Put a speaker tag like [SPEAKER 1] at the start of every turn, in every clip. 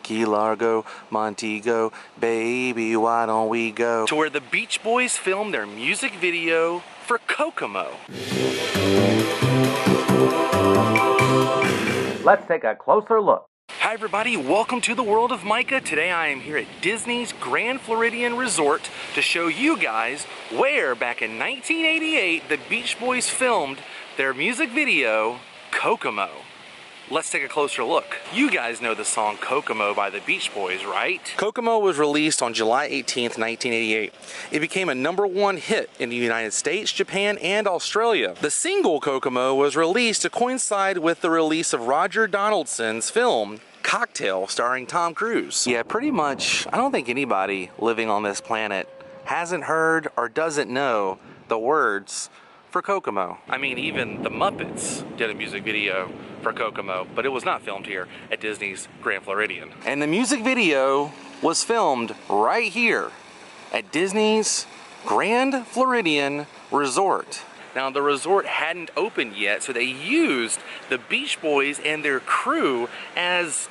[SPEAKER 1] Key Largo, Montego, baby, why don't we go to where the Beach Boys filmed their music video for Kokomo.
[SPEAKER 2] Let's take a closer look.
[SPEAKER 1] Hi everybody, welcome to the world of Micah. Today I am here at Disney's Grand Floridian Resort to show you guys where back in 1988 the Beach Boys filmed their music video, Kokomo. Let's take a closer look. You guys know the song Kokomo by the Beach Boys, right? Kokomo was released on July 18th, 1988. It became a #1 hit in the United States, Japan, and Australia. The single Kokomo was released to coincide with the release of Roger Donaldson's film, Cocktail, starring Tom Cruise. Yeah, pretty much, I don't think anybody living on this planet hasn't heard or doesn't know the words for Kokomo. I mean, even the Muppets did a music video for Kokomo, but it was not filmed here at Disney's Grand Floridian. And the music video was filmed right here at Disney's Grand Floridian Resort. Now, the resort hadn't opened yet, so they used the Beach Boys and their crew as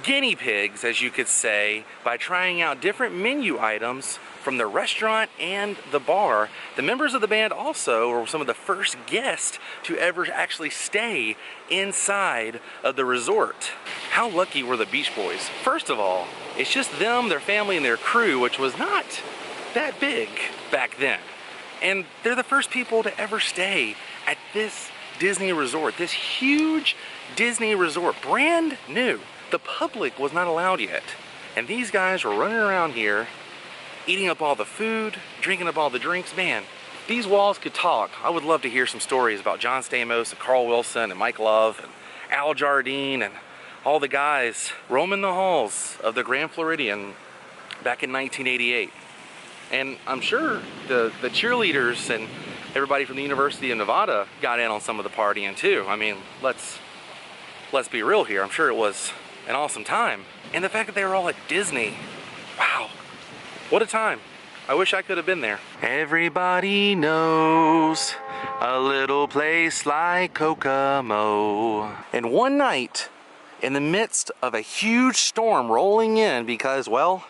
[SPEAKER 1] guinea pigs, as you could say, by trying out different menu items from the restaurant and the bar. The members of the band also were some of the first guests to ever actually stay inside of the resort. How lucky were the Beach Boys? First of all, it's just them, their family, and their crew, which was not that big back then. And they're the first people to ever stay at this Disney resort, this huge Disney resort, brand new. The public was not allowed yet. And these guys were running around here, eating up all the food, drinking up all the drinks. Man, these walls could talk. I would love to hear some stories about John Stamos and Carl Wilson and Mike Love and Al Jardine and all the guys roaming the halls of the Grand Floridian back in 1988. And I'm sure the cheerleaders and everybody from the University of Nevada got in on some of the partying too. I mean, let's be real here. I'm sure it was an awesome time. And the fact that they were all at Disney, wow, what a time. I wish I could have been there. Everybody knows a little place like Kokomo. And one night, in the midst of a huge storm rolling in because, well,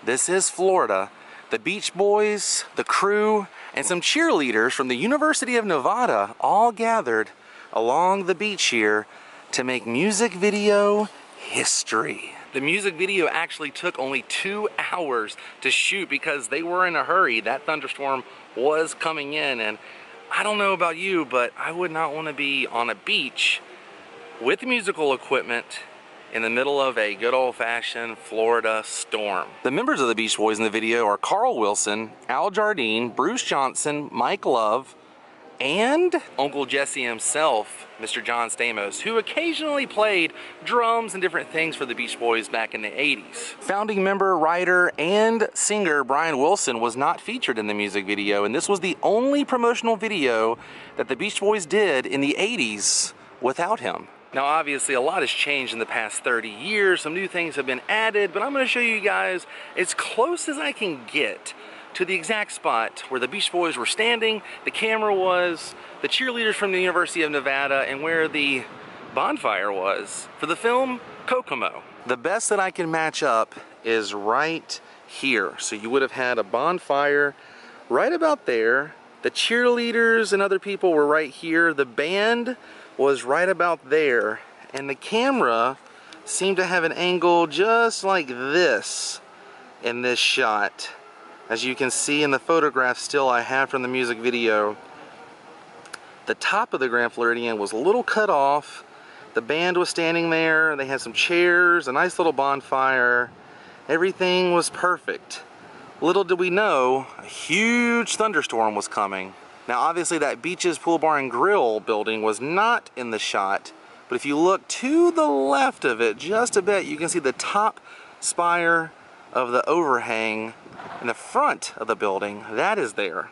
[SPEAKER 1] this is Florida, the Beach Boys, the crew, and some cheerleaders from the University of Nevada all gathered along the beach here to make music video history. The music video actually took only 2 hours to shoot because they were in a hurry. That thunderstorm was coming in, and I don't know about you, but I would not want to be on a beach with musical equipment in the middle of a good old-fashioned Florida storm. The members of the Beach Boys in the video are Carl Wilson, Al Jardine, Bruce Johnson, Mike Love, and Uncle Jesse himself, Mr. John Stamos, who occasionally played drums and different things for the Beach Boys back in the 80s. Founding member, writer, and singer Brian Wilson was not featured in the music video, and this was the only promotional video that the Beach Boys did in the 80s without him. Now, obviously, a lot has changed in the past 30 years. Some new things have been added, but I'm going to show you guys as close as I can get to the exact spot where the Beach Boys were standing, the camera was, the cheerleaders from the University of Nevada, and where the bonfire was for the film Kokomo. The best that I can match up is right here. So you would have had a bonfire right about there. The cheerleaders and other people were right here. The band was right about there. And the camera seemed to have an angle just like this in this shot. As you can see in the photograph still I have from the music video, the top of the Grand Floridian was a little cut off. The band was standing there, they had some chairs, a nice little bonfire. Everything was perfect. Little did we know, a huge thunderstorm was coming. Now obviously that Beach's Pool Bar and Grill building was not in the shot, but if you look to the left of it just a bit, you can see the top spire of the overhang in the front of the building. That is there.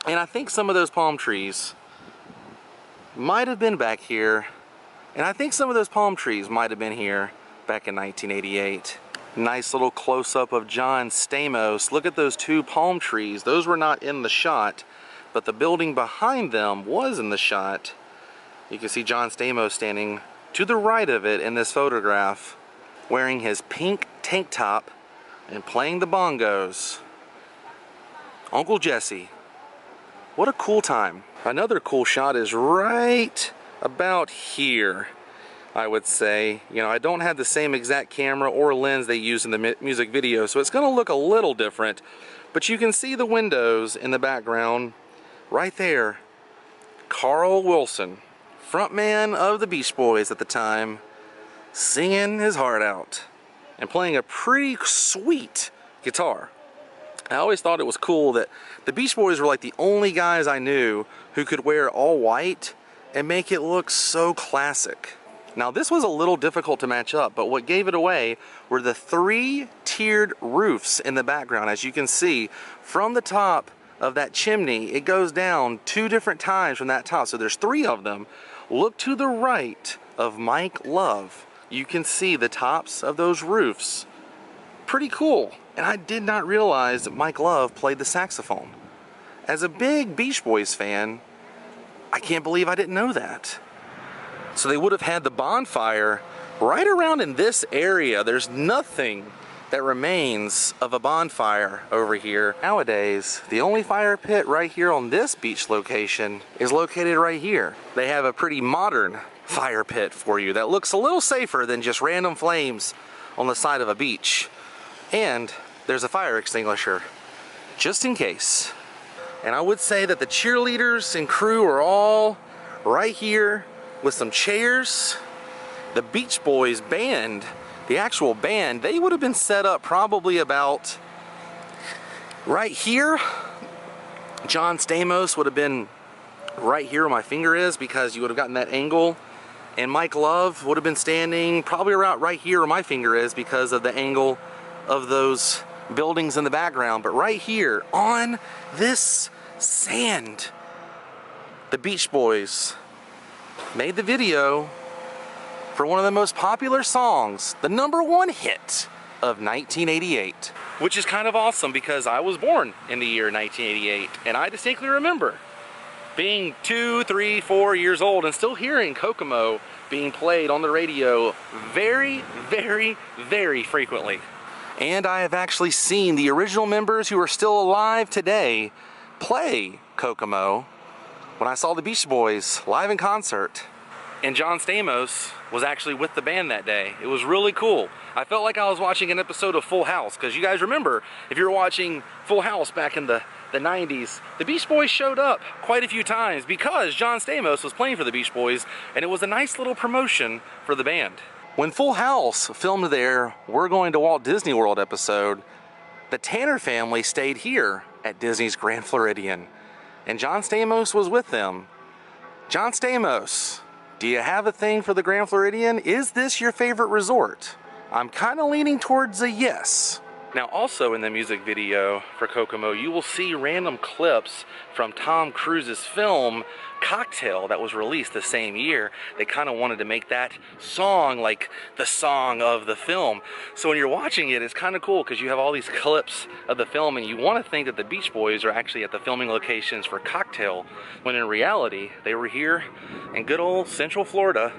[SPEAKER 1] And I think some of those palm trees might have been back here, and I think some of those palm trees might have been here back in 1988. Nice little close-up of John Stamos. Look at those 2 palm trees. Those were not in the shot, but the building behind them was in the shot. You can see John Stamos standing to the right of it in this photograph. wearing his pink tank top and playing the bongos. Uncle Jesse. What a cool time. Another cool shot is right about here, I would say. You know, I don't have the same exact camera or lens they use in the music video, so it's going to look a little different. But you can see the windows in the background right there. Carl Wilson, frontman of the Beach Boys at the time, singing his heart out and playing a pretty sweet guitar. I always thought it was cool that the Beach Boys were like the only guys I knew who could wear all white and make it look so classic. Now this was a little difficult to match up, but what gave it away were the 3 tiered roofs in the background. As you can see, from the top of that chimney, it goes down 2 different times from that top. So there's 3 of them. Look to the right of Mike Love. You can see the tops of those roofs. Pretty cool. And I did not realize that Mike Love played the saxophone. As a big Beach Boys fan, I can't believe I didn't know that. So they would have had the bonfire right around in this area. There's nothing that remains of a bonfire over here. Nowadays, the only fire pit right here on this beach location is located right here. They have a pretty modern fire pit for you that looks a little safer than just random flames on the side of a beach. And there's a fire extinguisher, just in case. And I would say that the cheerleaders and crew are all right here with some chairs. The Beach Boys band, the actual band, they would have been set up probably about right here. John Stamos would have been right here where my finger is, because you would have gotten that angle. And Mike Love would have been standing probably around right here where my finger is, because of the angle of those buildings in the background. But right here on this sand, the Beach Boys made the video for one of the most popular songs, the #1 hit of 1988. Which is kind of awesome, because I was born in the year 1988, and I distinctly remember being 2, 3, 4 years old and still hearing Kokomo being played on the radio very, very, very frequently. And I have actually seen the original members who are still alive today play Kokomo when I saw the Beach Boys live in concert. And John Stamos was actually with the band that day. It was really cool. I felt like I was watching an episode of Full House, because you guys remember, if you were watching Full House back in the 90s, the Beach Boys showed up quite a few times because John Stamos was playing for the Beach Boys, and it was a nice little promotion for the band. When Full House filmed their We're Going to Walt Disney World episode, the Tanner family stayed here at Disney's Grand Floridian, and John Stamos was with them. John Stamos, do you have a thing for the Grand Floridian? Is this your favorite resort? I'm kind of leaning towards a yes. Now also in the music video for Kokomo, you will see random clips from Tom Cruise's film Cocktail that was released the same year. They kind of wanted to make that song like the song of the film. So when you're watching it, it's kind of cool because you have all these clips of the film, and you want to think that the Beach Boys are actually at the filming locations for Cocktail, when in reality, they were here in good old Central Florida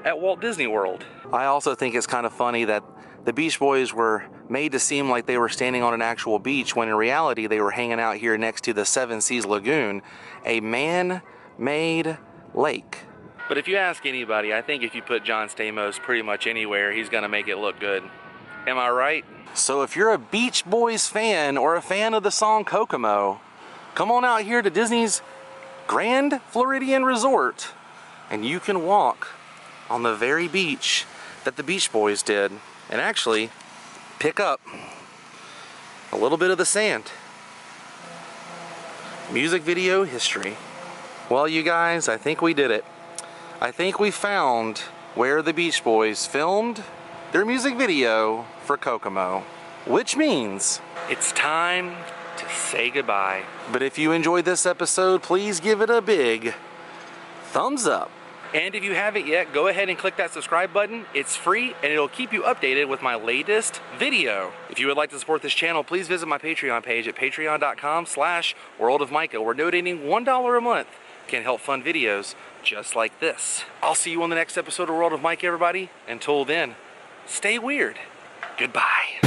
[SPEAKER 1] at Walt Disney World. I also think it's kind of funny that the Beach Boys were made to seem like they were standing on an actual beach, when in reality they were hanging out here next to the Seven Seas Lagoon, a man-made lake. But if you ask anybody, I think if you put John Stamos pretty much anywhere, he's gonna make it look good. Am I right? So if you're a Beach Boys fan or a fan of the song Kokomo, come on out here to Disney's Grand Floridian Resort, and you can walk on the very beach that the Beach Boys did, and actually pick up a little bit of the sand. Music video history. Well, you guys, I think we did it. I think we found where the Beach Boys filmed their music video for Kokomo, which means it's time to say goodbye. But if you enjoyed this episode, please give it a big thumbs up. And if you haven't yet, go ahead and click that subscribe button. It's free, and it'll keep you updated with my latest video. If you would like to support this channel, please visit my Patreon page at patreon.com/worldofmicah, where donating $1 a month can help fund videos just like this. I'll see you on the next episode of World of Micah, everybody. Until then, stay weird. Goodbye.